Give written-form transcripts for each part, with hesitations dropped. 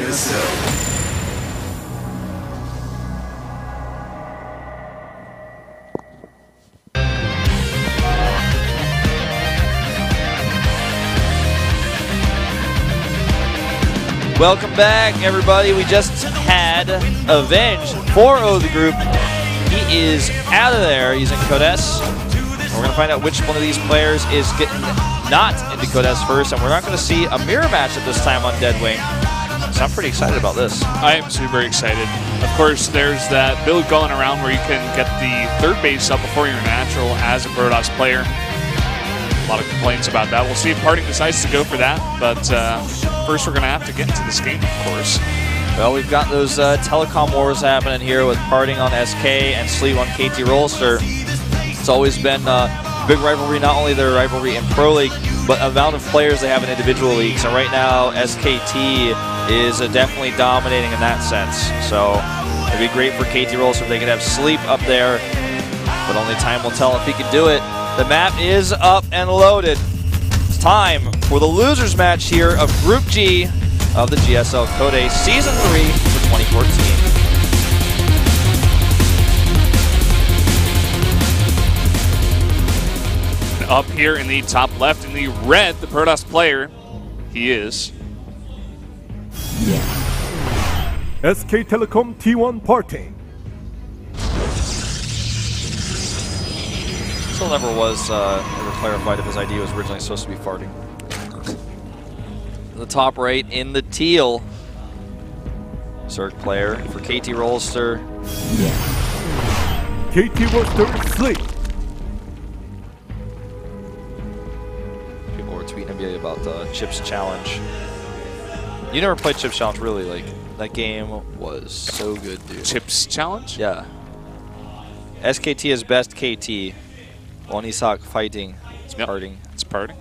GSL. Welcome back, everybody. We just had Avenge 4-0 the group. He is out of there using Code S. We're going to find out which one of these players is getting not into Code S first, and we're not going to see a mirror match at this time on Deadwing. So I'm pretty excited about this. I am super excited. Of course, there's that build going around where you can get the third base up before your natural as a Protoss player. A lot of complaints about that. We'll see if Parting decides to go for that, but first we're going to have to get into this game, of course. Well, we've got those telecom wars happening here with Parting on SK and Sleep on KT Rolster. It's always been a big rivalry, not only their rivalry in Pro League, but amount of players they have in individual leagues. And right now, SKT is definitely dominating in that sense. So it'd be great for KT Rolster if they could have Sleep up there, but only time will tell if he can do it. The map is up and loaded. It's time for the losers match here of Group G of the GSL Code S Season 3 for 2014. And up here in the top left in the red, the Protoss player, he is SK Telecom T1 Parting. Still never was ever clarified if his ID was originally supposed to be farting. The top right in the teal. Zerg player for KT Rolster. KT Rolster Sleep. People were tweeting at me about the Chips Challenge. You never played Chips Challenge, really? Like, that game was so good, dude. Chips Challenge? Yeah. SKT is best KT. Onisak fighting. It's Parting. It's Parting.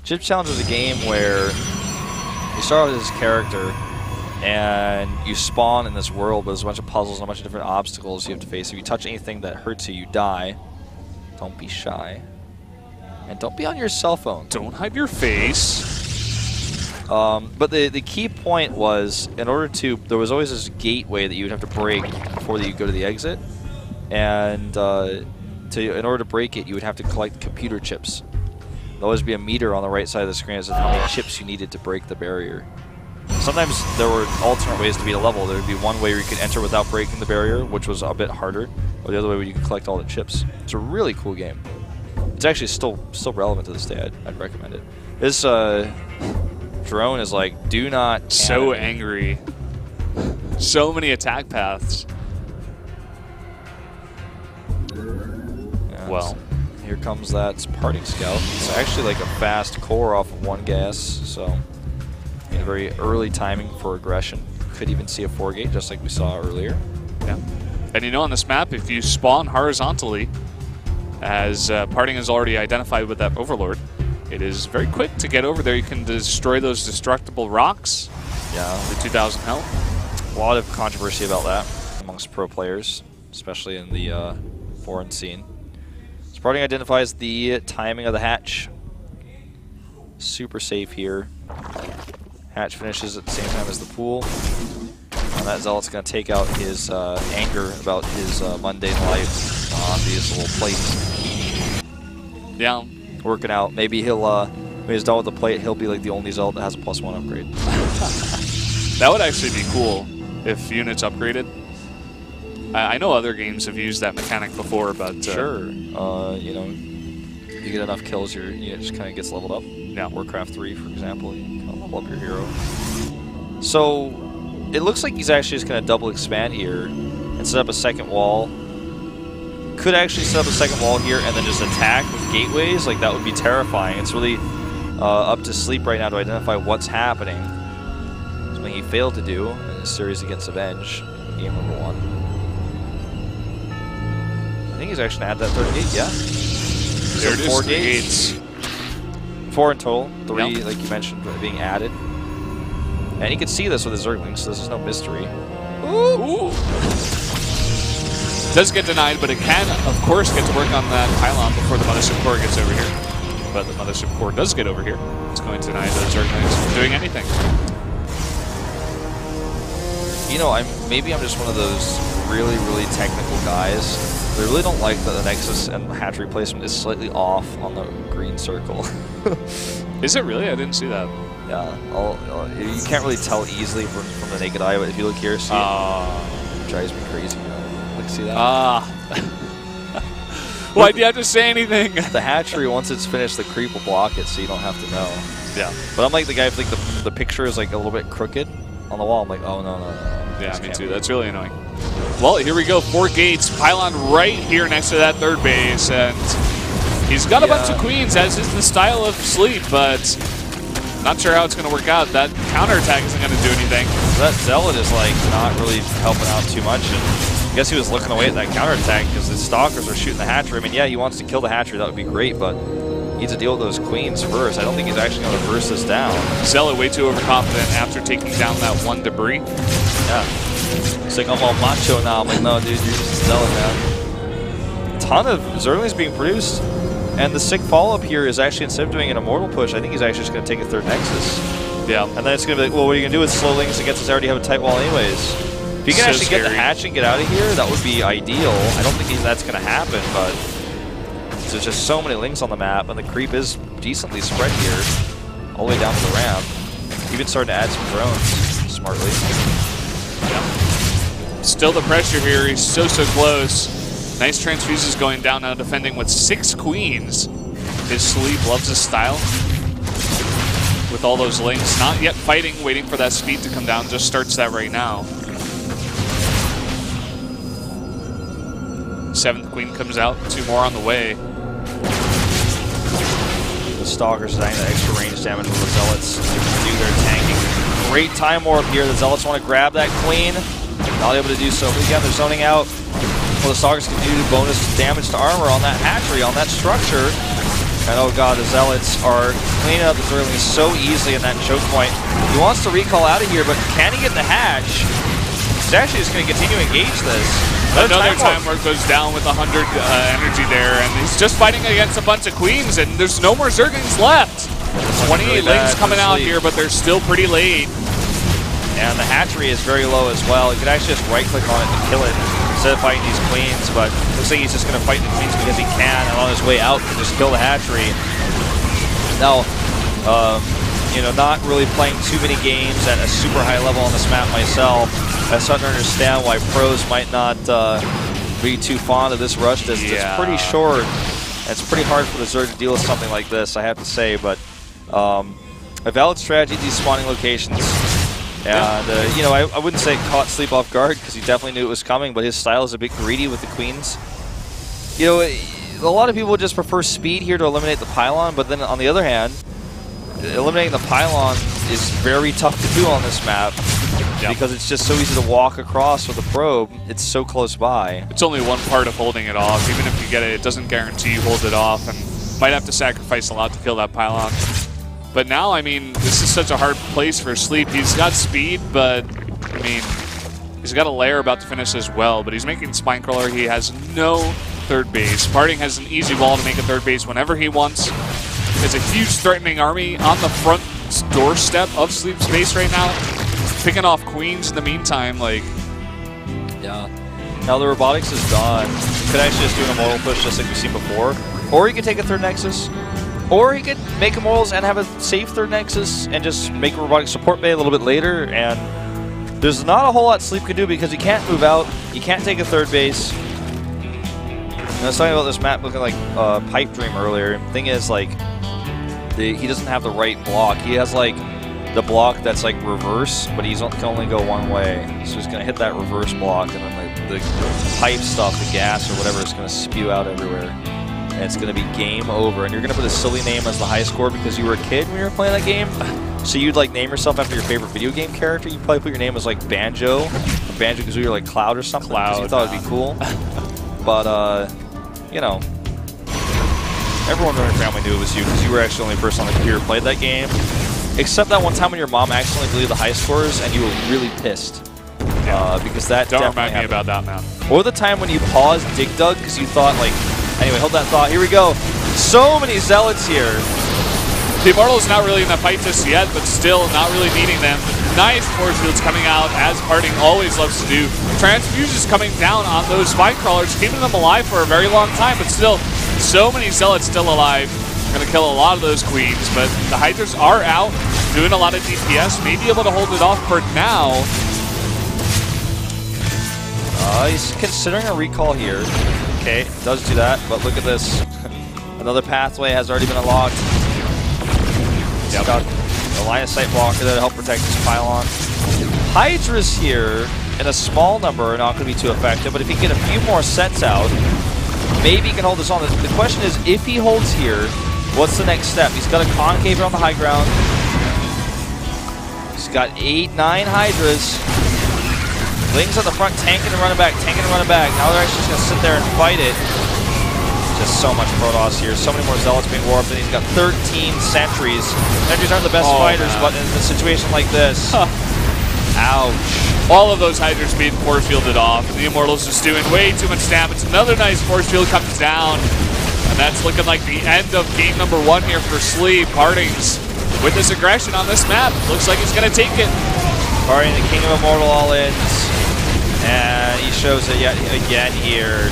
Chips Challenge is a game where you start with this character and you spawn in this world, but there's a bunch of puzzles and a bunch of different obstacles you have to face. If you touch anything that hurts you, you die. Don't be shy. And don't be on your cell phone. Don't hide your face. But the key point was, in order to, there was always this gateway that you would have to break before you go to the exit. And in order to break it, you would have to collect computer chips. There'll always be a meter on the right side of the screen as to how many chips you needed to break the barrier. Sometimes there were alternate ways to beat a level. There would be one way where you could enter without breaking the barrier, which was a bit harder, or the other way where you could collect all the chips. It's a really cool game. It's actually still relevant to this day. I'd recommend it. This drone is like, do not. So angry. So many attack paths. Well, here comes that Parting Scout. It's actually like a fast core off of one gas, so very early timing for aggression. Could even see a 4-gate just like we saw earlier. Yeah. And you know, on this map, if you spawn horizontally, as Parting is already identified with that Overlord, it is very quick to get over there. You can destroy those destructible rocks. Yeah. The 2,000 health. A lot of controversy about that amongst pro players, especially in the foreign scene. Parting identifies the timing of the hatch. Super safe here. Hatch finishes at the same time as the pool. And that Zealot's going to take out his anger about his mundane life on these little plates. Yeah. Working out. Maybe he'll, when he's done with the plate, he'll be like the only Zealot that has a +1 upgrade. That would actually be cool if units upgraded. I know other games have used that mechanic before, but sure, you know, you get enough kills, your unit just kind of gets leveled up. Yeah, Warcraft 3, for example, you can level up your hero. So it looks like he's actually just going to double expand here and set up a second wall. Could actually set up a second wall here and then just attack with gateways. Like, that would be terrifying. It's really up to Sleep right now to identify what's happening. Something he failed to do in his series against Avenge, game number 1. I think he's actually going to add that third gate, yeah. There So it is, 4 3 gates. 4 in total, 3, yep, like you mentioned, being added. And he can see this with his Zerglings, so this is no mystery. Ooh. Does get denied, but it can, of course, get to work on that pylon before the Mothership Core gets over here. but the Mothership Core does get over here. It's going to deny the Zerglings from doing anything. You know, maybe I'm just one of those really, really technical guys. I really don't like that the Nexus and hatchery placement is slightly off on the green circle. Is it really? I didn't see that. Yeah, you can't really tell easily from the naked eye, but if you look here, see it drives me crazy. Look, see that? Why do you have to say anything? The hatchery, once it's finished, the creep will block it, so you don't have to know. Yeah. But I'm like the guy, if like the picture is like a little bit crooked on the wall, I'm like, oh no. Yeah, me too. That's really annoying. Well, here we go. 4 gates. Pylon right here next to that third base, and he's got a bunch of queens, as is the style of Sleep, but not sure how it's going to work out. That counterattack isn't going to do anything. That Zealot is like not really helping out too much, and I guess he was looking away at that counterattack because the Stalkers are shooting the hatchery. I mean, yeah, he wants to kill the hatchery. That would be great, but he needs to deal with those queens first. I don't think he's actually going to reverse this down. Zealot way too overconfident after taking down that one debris. Yeah. It's like, I'm all macho now. I'm like, no, dude, you're just a Zealot, man. A ton of Zerglings being produced. And the sick follow-up here is actually, instead of doing an Immortal push, I think he's actually just going to take a third Nexus. Yeah. And then it's going to be like, well, what are you going to do with slowlings against us already have a tight wall anyways? If you can actually get the hatch and get out of here, that would be ideal. I don't think that's going to happen, but there's just so many links on the map, and the creep is decently spread here, all the way down to the ramp. Even starting to add some drones smartly. Yeah. Still the pressure here. He's so close. Nice transfuses going down now, defending with 6 queens. His Sleep loves his style. With all those links, not yet fighting, waiting for that speed to come down. Just starts that right now. 7th queen comes out, 2 more on the way. The Stalkers dying that extra range damage with the Zealots to do their tanking. Great time warp here. The Zealots want to grab that queen. Not able to do so. But again, they're zoning out. Well, the Stalkers can do bonus damage to armor on that hatchery, on that structure. And oh god, the Zealots are cleaning up the Zerglings so easily in that choke point. He wants to recall out of here, but can he get the hatch? He's actually just going to continue to engage this. Another time warp goes down with 100 energy there, and he's just fighting against a bunch of queens, and there's no more Zerglings left. 28 links coming out here, but they're still pretty late. And the hatchery is very low as well. You could actually just right-click on it and kill it instead of fighting these queens, but looks like he's just going to fight the queens because he can, and on his way out, can just kill the hatchery. Now, you know, not really playing too many games at a super high level on this map myself, I'm starting to understand why pros might not be too fond of this rush distance. Yeah. It's pretty short. It's pretty hard for the Zerg to deal with something like this, I have to say, but a valid strategy at these spawning locations. And, you know, I wouldn't say it caught Sleep off guard because he definitely knew it was coming, but his style is a bit greedy with the queens. You know, a lot of people just prefer speed here to eliminate the pylon, but then on the other hand, eliminating the pylon is very tough to do on this map because it's just so easy to walk across with a probe. It's so close by. It's only one part of holding it off. Even if you get it, it doesn't guarantee you hold it off, and might have to sacrifice a lot to kill that pylon. But now, I mean, this is such a hard place for Sleep. He's got speed, but, I mean, he's got a lair about to finish as well, but he's making Spinecrawler. He has no third base. Parting has an easy wall to make a third base whenever he wants. There's a huge threatening army on the front doorstep of Sleep's base right now, picking off queens in the meantime, like... Yeah. Now the robotics is gone. You could actually just do an Immortal push just like we've seen before. Or you could take a third Nexus. Or he could make Immortals and have a safe third Nexus and just make a robotic support bay a little bit later. And there's not a whole lot Sleep can do because he can't move out. He can't take a third base. And I was talking about this map looking like Pipe Dream earlier. The thing is, like, he doesn't have the right block. He has, like, the block that's, like, reverse, but he can only go one way. So he's going to hit that reverse block, and then the pipe stuff, the gas or whatever, is going to spew out everywhere. And it's going to be game over. And you're going to put a silly name as the high score because you were a kid when you were playing that game. So you'd like name yourself after your favorite video game character. You'd probably put your name as like Banjo, or Banjo-Kazooie, or like Cloud or something. Because you thought it'd be cool. But, you know, everyone in your family knew it was you because you were actually the only person on the computer who played that game. Except that one time when your mom accidentally deleted the high scores and you were really pissed. Because that Don't definitely remind me about that, man. Or the time when you paused Dig Dug because you thought, like, anyway, hold that thought. Here we go. So many Zealots here. The Immortal's not really in the fight just yet, but still not really needing them. Nice force fields coming out, as Parting always loves to do. Transfusions coming down on those Spine Crawlers, keeping them alive for a very long time, but still, so many Zealots still alive. Going to kill a lot of those Queens, but the Hydras are out, doing a lot of DPS, may be able to hold it off for now. He's considering a recall here. Okay, does do that, but look at this. Another pathway has already been unlocked. He's got a line of sight blocker there to help protect his pylon. Hydras here in a small number are not going to be too effective, but if he can get a few more sets out, maybe he can hold this on. The question is, if he holds here, what's the next step? He's got a concave on the high ground. He's got 8, 9 Hydras. Lings on the front, tanking and running back, tanking and running back. Now they're actually just going to sit there and fight it. Just so much Protoss here. So many more Zealots being warped, and he's got 13 Sentries. Sentries aren't the best fighters, but in a situation like this, ouch. All of those Hydras being force fielded off, and the Immortals just doing way too much damage. Another nice force field comes down, and that's looking like the end of game number 1 here for Sleep. Partings with this aggression on this map. Looks like he's going to take it. Parting the King of Immortal all-ins, and he shows it yet again here.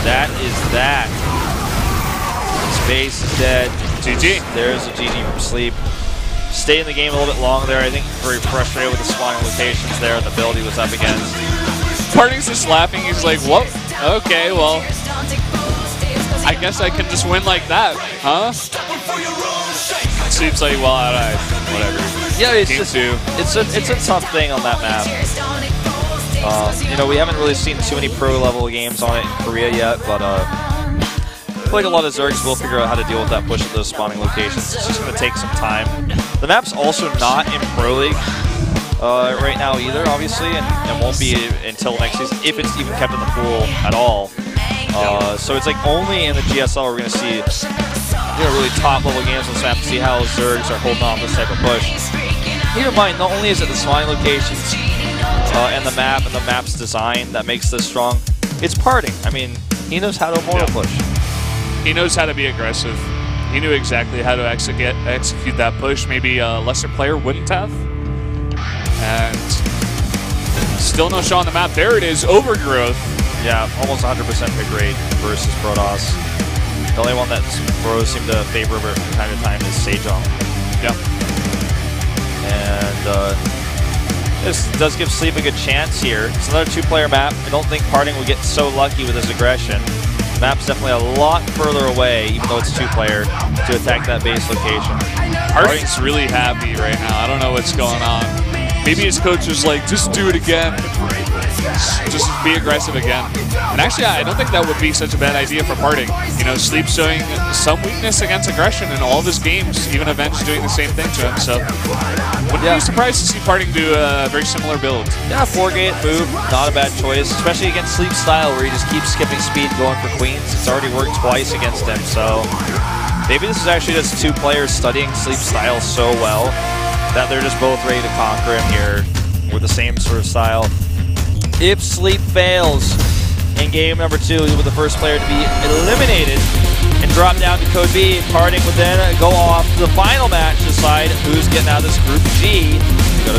That is that. Space is dead. GG. There's a GG from Sleep. Stay in the game a little bit longer there. I think very frustrated with the spawning locations there and the build he was up against. Parting's just laughing. He's like, whoa, okay, well, I guess I can just win like that, huh? Seems like, well, alright, whatever. Yeah, it's a tough thing on that map. You know, we haven't really seen too many pro-level games on it in Korea yet, but I feel like a lot of Zergs will figure out how to deal with that push at those spawning locations. It's just going to take some time. The map's also not in Pro League right now either, obviously, and won't be until next season, if it's even kept in the pool at all. So it's like only in the GSL we're going to see really top-level games on this map to see how Zergs are holding off this type of push. Keep in mind, not only is it the spawning locations and the map and the map's design that makes this strong, it's Parting. I mean, he knows how to Immortal push. He knows how to be aggressive. He knew exactly how to execute that push. Maybe a lesser player wouldn't have. And still no show on the map. There it is, Overgrowth. Yeah, almost 100% pick rate versus Protoss. The only one that Bros seem to favor from time to time is Sejong. Yeah. And this does give Sleep a good chance here. It's another 2-player map. I don't think Parting will get so lucky with his aggression. The map's definitely a lot further away, even though it's 2-player, to attack that base location. Parting's really happy right now. I don't know what's going on. Maybe his coach is like, just do it again. Just be aggressive again. And actually, I don't think that would be such a bad idea for Parting. You know, Sleep showing some weakness against aggression in all of his games, even Avenge doing the same thing to him. So, wouldn't be surprised to see Parting do a very similar build. Yeah, 4-gate move, not a bad choice, especially against Sleep's style where he just keeps skipping speed going for Queens. It's already worked twice against him, so maybe this is actually just 2 players studying Sleep's style so well that they're just both ready to conquer him here with the same sort of style. If Sleep fails in game number 2, he will be the first player to be eliminated and drop down to Code B. Parting would then go off to the final match to decide who's getting out of this Group G